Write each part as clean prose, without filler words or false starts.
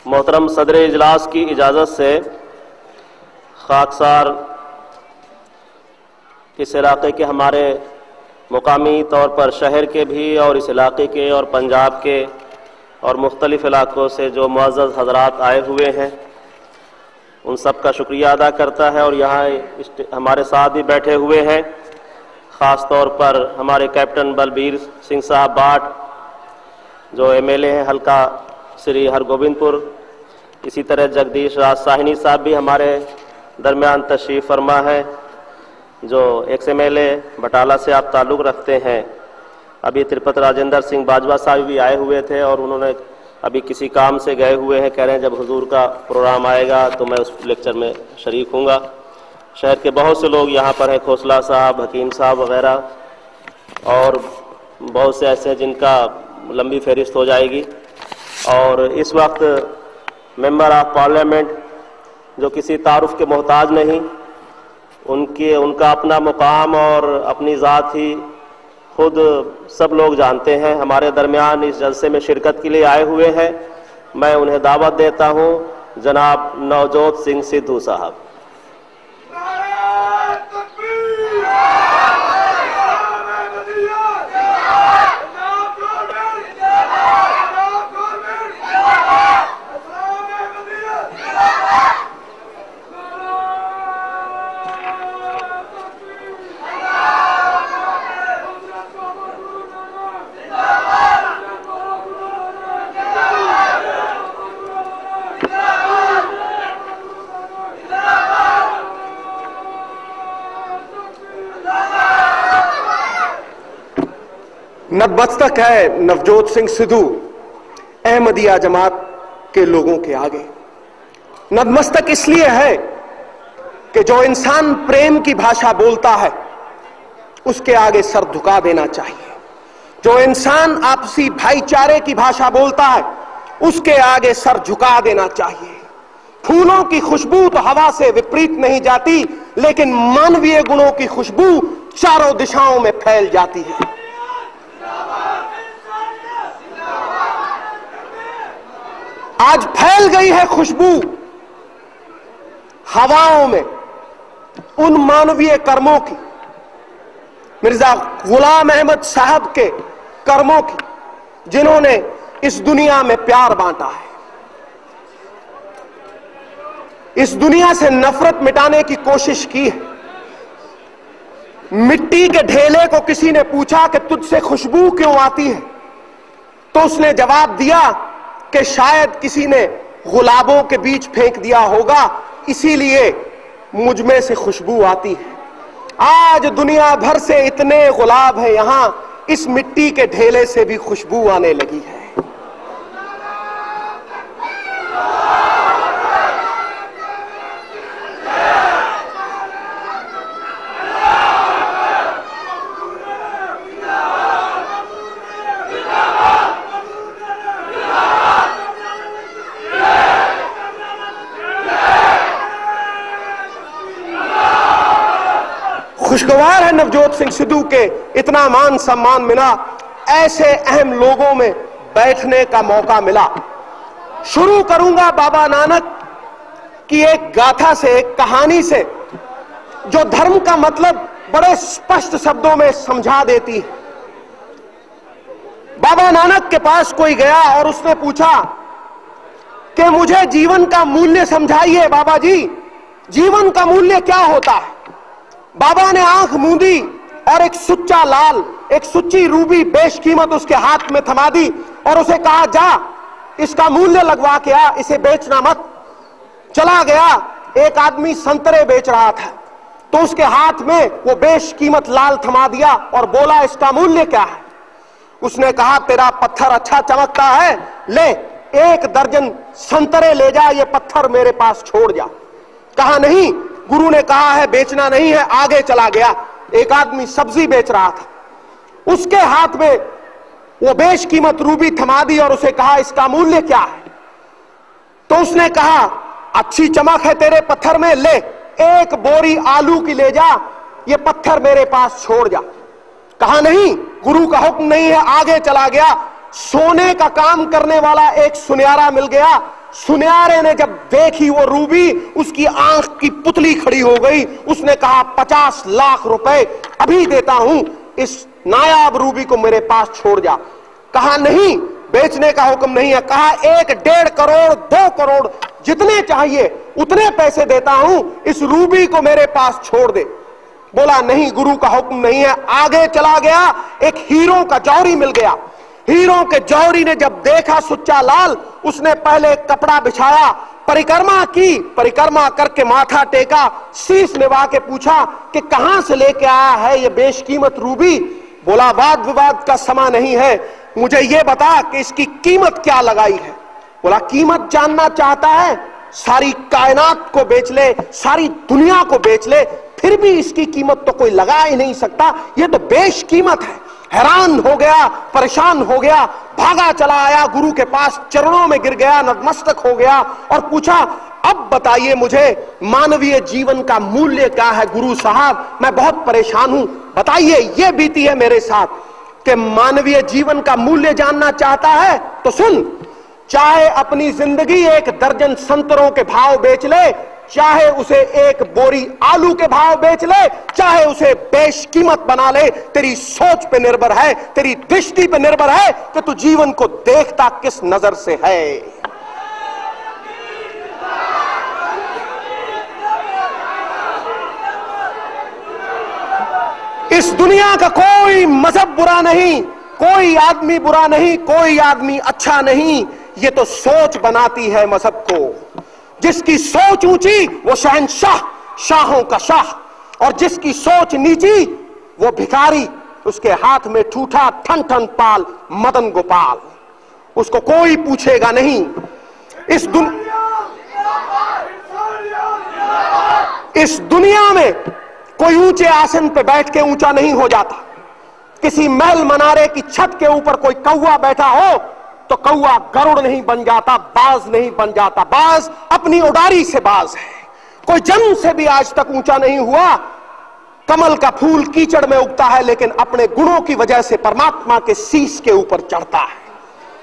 मोहतरम सदर इजलास की इजाज़त से खाकसार इस इलाके के हमारे मुकामी तौर पर शहर के भी और इस इलाके के और पंजाब के और मुख्तलिफ़ इलाक़ों से जो मुअज़्ज़ज़ हज़रात आए हुए हैं उन सब का शुक्रिया अदा करता है। और यहाँ हमारे साथ भी बैठे हुए हैं, ख़ास तौर पर हमारे कैप्टन बलबीर सिंह साहब बाट जो MLA हैं हल्का श्री हरगोबिंदपुर, इसी तरह जगदीश राज साहिनी साहब भी हमारे दरमियान तशरीफ़ फरमा है जो XMLA बटाला से आप ताल्लुक़ रखते हैं। अभी तिरुपति राजेंद्र सिंह बाजवा साहब भी आए हुए थे और उन्होंने अभी किसी काम से गए हुए हैं, कह रहे हैं जब हुजूर का प्रोग्राम आएगा तो मैं उस लेक्चर में शरीक हूँगा। शहर के बहुत से लोग यहाँ पर हैं, खोसला साहब, हकीम साहब वगैरह, और बहुत से ऐसे हैं जिनका लंबी फहरिस्त हो जाएगी। और इस वक्त मेंबर ऑफ पार्लियामेंट जो किसी तारुफ के मोहताज नहीं, उनका अपना मुकाम और अपनी ज़ात ही खुद सब लोग जानते हैं, हमारे दरमियान इस जलसे में शिरकत के लिए आए हुए हैं। मैं उन्हें दावत देता हूं, जनाब नवजोत सिंह सिद्धू साहब। नतमस्तक है नवजोत सिंह सिद्धू अहमदिया जमात के लोगों के आगे। नतमस्तक इसलिए है कि जो इंसान प्रेम की भाषा बोलता है उसके आगे सर झुका देना चाहिए। जो इंसान आपसी भाईचारे की भाषा बोलता है उसके आगे सर झुका देना चाहिए। फूलों की खुशबू तो हवा से विपरीत नहीं जाती, लेकिन मानवीय गुणों की खुशबू चारों दिशाओं में फैल जाती है। आज फैल गई है खुशबू हवाओं में उन मानवीय कर्मों की, मिर्जा गुलाम अहमद साहब के कर्मों की, जिन्होंने इस दुनिया में प्यार बांटा है, इस दुनिया से नफरत मिटाने की कोशिश की है। मिट्टी के ढेले को किसी ने पूछा कि तुझसे खुशबू क्यों आती है, तो उसने जवाब दिया कि शायद किसी ने गुलाबों के बीच फेंक दिया होगा, इसीलिए मुझ में से खुशबू आती है। आज दुनिया भर से इतने गुलाब हैं यहां, इस मिट्टी के ढेले से भी खुशबू आने लगी है। खुशगवार है नवजोत सिंह सिद्धू के इतना मान सम्मान मिला, ऐसे अहम लोगों में बैठने का मौका मिला। शुरू करूंगा बाबा नानक की एक गाथा से, एक कहानी से, जो धर्म का मतलब बड़े स्पष्ट शब्दों में समझा देती है। बाबा नानक के पास कोई गया और उसने पूछा कि मुझे जीवन का मूल्य समझाइए बाबा जी, जीवन का मूल्य क्या होता है। बाबा ने आंख मूंदी और एक सुच्चा लाल, एक सुच्ची रूबी बेशकीमत उसके हाथ में थमा दी और उसे कहा, जा इसका मूल्य लगवा के आ, इसे बेचना मत। चला गया। एक आदमी संतरे बेच रहा था तो उसके हाथ में वो बेशकीमत लाल थमा दिया और बोला, इसका मूल्य क्या है। उसने कहा, तेरा पत्थर अच्छा चमकता है, ले 1 दर्जन संतरे ले जा, ये पत्थर मेरे पास छोड़ जा। कहा नहीं, गुरु ने कहा है बेचना नहीं है। आगे चला गया। एक आदमी सब्जी बेच रहा था, उसके हाथ में वो बेशकीमत रूबी थमा दी और उसे कहा, इसका मूल्य क्या है। तो उसने कहा, अच्छी चमक है तेरे पत्थर में, ले 1 बोरी आलू की ले जा, ये पत्थर मेरे पास छोड़ जा। कहा नहीं, गुरु का हुक्म नहीं है। आगे चला गया। सोने का काम करने वाला एक सुनियारा मिल गया। सुनयारे ने जब देखी वो रूबी, उसकी आंख की पुतली खड़ी हो गई। उसने कहा 50 लाख रुपए अभी देता हूं, इस नायाब रूबी को मेरे पास छोड़ जा। कहा नहीं, बेचने का हुक्म नहीं है। कहा 1, 1.5 करोड़, 2 करोड़, जितने चाहिए उतने पैसे देता हूं, इस रूबी को मेरे पास छोड़ दे। बोला नहीं, गुरु का हुक्म नहीं है। आगे चला गया, एक हीरो का जौहरी मिल गया। हीरो के जौहरी ने जब देखा सुच्चा लाल, उसने पहले कपड़ा बिछाया, परिक्रमा की, परिक्रमा करके माथा टेका, शीश निभा के पूछा कि कहां से लेके आया है ये बेशकीमत रूबी। बोला वाद विवाद का समय नहीं है, मुझे ये बता कि इसकी कीमत क्या लगाई है। बोला कीमत जानना चाहता है, सारी कायनात को बेच ले, सारी दुनिया को बेच ले, फिर भी इसकी कीमत तो कोई लगा ही नहीं सकता, ये तो बेशकीमत है। हैरान हो गया, परेशान हो गया, भागा चला आया गुरु के पास, चरणों में गिर गया, नतमस्तक हो गया और पूछा अब बताइए मुझे मानवीय जीवन का मूल्य क्या है गुरु साहब, मैं बहुत परेशान हूं, बताइए ये बीती है मेरे साथ। कि मानवीय जीवन का मूल्य जानना चाहता है तो सुन, चाहे अपनी जिंदगी 1 दर्जन संतरों के भाव बेच ले, चाहे उसे 1 बोरी आलू के भाव बेच ले, चाहे उसे बेशकीमत बना ले, तेरी सोच पे निर्भर है, तेरी दृष्टि पे निर्भर है कि तू जीवन को देखता किस नजर से है। इस दुनिया का कोई मजहब बुरा नहीं, कोई आदमी बुरा नहीं, कोई आदमी अच्छा नहीं, ये तो सोच बनाती है मजहब को। जिसकी सोच ऊंची वो शहंशाह, शाहों का शाह, और जिसकी सोच नीची वो भिखारी, उसके हाथ में ठूठा ठन ठन पाल मदन गोपाल, उसको कोई पूछेगा नहीं। इस दुनिया में कोई ऊंचे आसन पे बैठ के ऊंचा नहीं हो जाता। किसी महल मनारे की छत के ऊपर कोई कौवा बैठा हो तो कौवा गरुड़ नहीं बन जाता, बाज नहीं बन जाता, बाज अपनी उड़ारी से बाज है। कोई जन्म से भी आज तक ऊंचा नहीं हुआ। कमल का फूल कीचड़ में उगता है लेकिन अपने गुणों की वजह से परमात्मा के शीश के ऊपर चढ़ता है।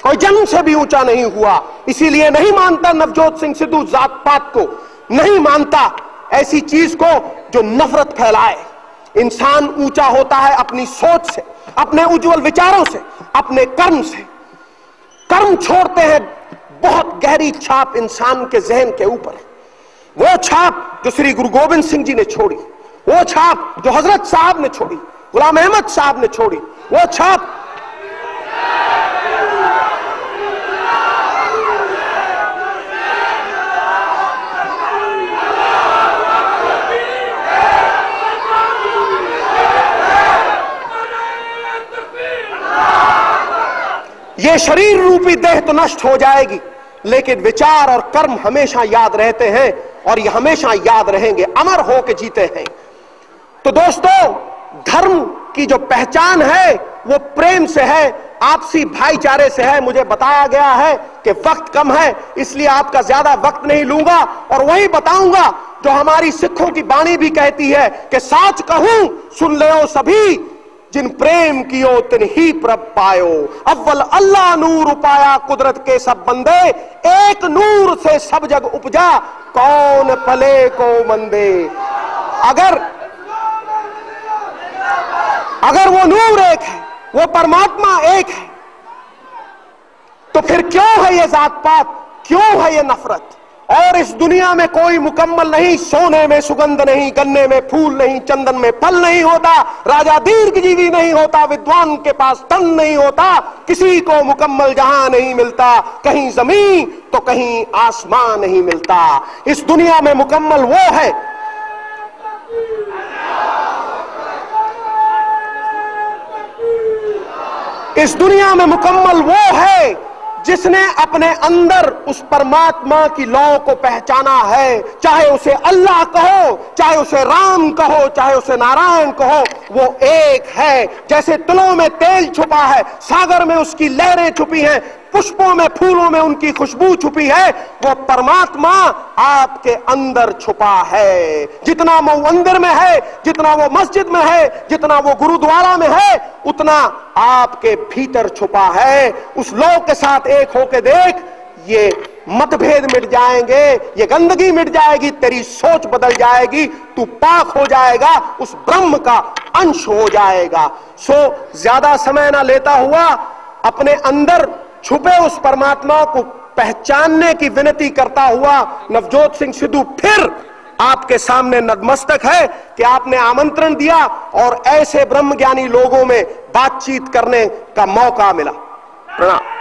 कोई जन्म से भी ऊंचा नहीं हुआ। इसीलिए नहीं मानता नवजोत सिंह सिद्धू जात पात को, नहीं मानता ऐसी चीज को जो नफरत फैलाए। इंसान ऊंचा होता है अपनी सोच से, अपने उज्जवल विचारों से, अपने कर्म से। कर्म छोड़ते हैं बहुत गहरी छाप इंसान के जहन के ऊपर। वो छाप जो श्री गुरु गोविंद सिंह जी ने छोड़ी, वो छाप जो हजरत साहब ने छोड़ी, गुलाम अहमद साहब ने छोड़ी, वो छाप ये शरीर रूपी देह तो नष्ट हो जाएगी, लेकिन विचार और कर्म हमेशा याद रहते हैं और ये हमेशा याद रहेंगे, अमर हो के जीते हैं। तो दोस्तों, धर्म की जो पहचान है वो प्रेम से है, आपसी भाईचारे से है। मुझे बताया गया है कि वक्त कम है, इसलिए आपका ज्यादा वक्त नहीं लूंगा और वही बताऊंगा जो हमारी सिखों की बाणी भी कहती है कि साच कहूं सुन ले सभी, जिन प्रेम कियो तिन ही प्रभ पायो। अव्वल अल्लाह नूर उपाया कुदरत के सब बंदे, एक नूर से सब जग उपजा, कौन पले को मंदे। अगर वो नूर एक है, वो परमात्मा एक है, तो फिर क्यों है ये जात पात, क्यों है ये नफरत। और इस दुनिया में कोई मुकम्मल नहीं, सोने में सुगंध नहीं, गन्ने में फूल नहीं, चंदन में फल नहीं होता, राजा दीर्घजीवी नहीं होता, विद्वान के पास तन नहीं होता, किसी को मुकम्मल जहां नहीं मिलता, कहीं जमीन तो कहीं आसमान नहीं मिलता। इस दुनिया में मुकम्मल वो है इस दुनिया में मुकम्मल वो है जिसने अपने अंदर उस परमात्मा की लौ को पहचाना है। चाहे उसे अल्लाह कहो, चाहे उसे राम कहो, चाहे उसे नारायण कहो, वो एक है। जैसे तिलों में तेल छुपा है, सागर में उसकी लहरें छुपी हैं, पुष्पों में फूलों में उनकी खुशबू छुपी है, वो परमात्मा आपके अंदर छुपा है। जितना वो मंदिर में है, जितना वो मस्जिद में है, जितना वो गुरुद्वारा में है, उतना आपके भीतर छुपा है। उस लोग के साथ एक होके देख, ये मतभेद मिट जाएंगे, ये गंदगी मिट जाएगी, तेरी सोच बदल जाएगी, तू पाक हो जाएगा, उस ब्रह्म का अंश हो जाएगा। सो ज्यादा समय ना लेता हुआ अपने अंदर छुपे उस परमात्मा को पहचानने की विनती करता हुआ नवजोत सिंह सिद्धू फिर आपके सामने नतमस्तक है कि आपने आमंत्रण दिया और ऐसे ब्रह्मज्ञानी लोगों में बातचीत करने का मौका मिला। प्रणाम।